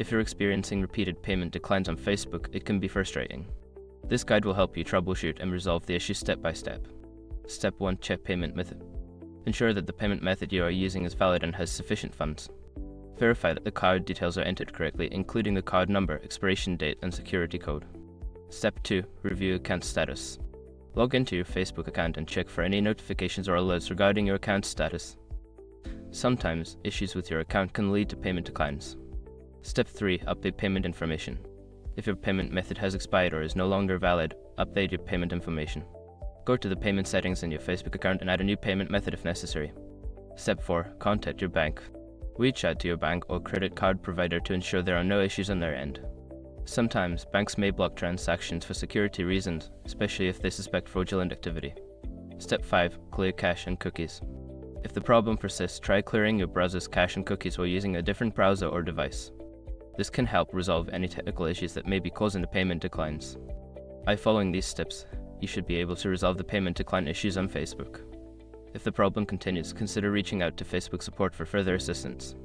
If you're experiencing repeated payment declines on Facebook, it can be frustrating. This guide will help you troubleshoot and resolve the issue step by step. Step 1. Check payment method. Ensure that the payment method you are using is valid and has sufficient funds. Verify that the card details are entered correctly, including the card number, expiration date, and security code. Step 2. Review account status. Log into your Facebook account and check for any notifications or alerts regarding your account status. Sometimes, issues with your account can lead to payment declines. Step 3. Update payment information. If your payment method has expired or is no longer valid, update your payment information. Go to the payment settings in your Facebook account and add a new payment method if necessary. Step 4. Contact your bank. Reach out to your bank or credit card provider to ensure there are no issues on their end. Sometimes, banks may block transactions for security reasons, especially if they suspect fraudulent activity. Step 5. Clear cache and cookies. If the problem persists, try clearing your browser's cache and cookies while using a different browser or device. This can help resolve any technical issues that may be causing the payment declines. By following these steps, you should be able to resolve the payment decline issues on Facebook. If the problem continues, consider reaching out to Facebook support for further assistance.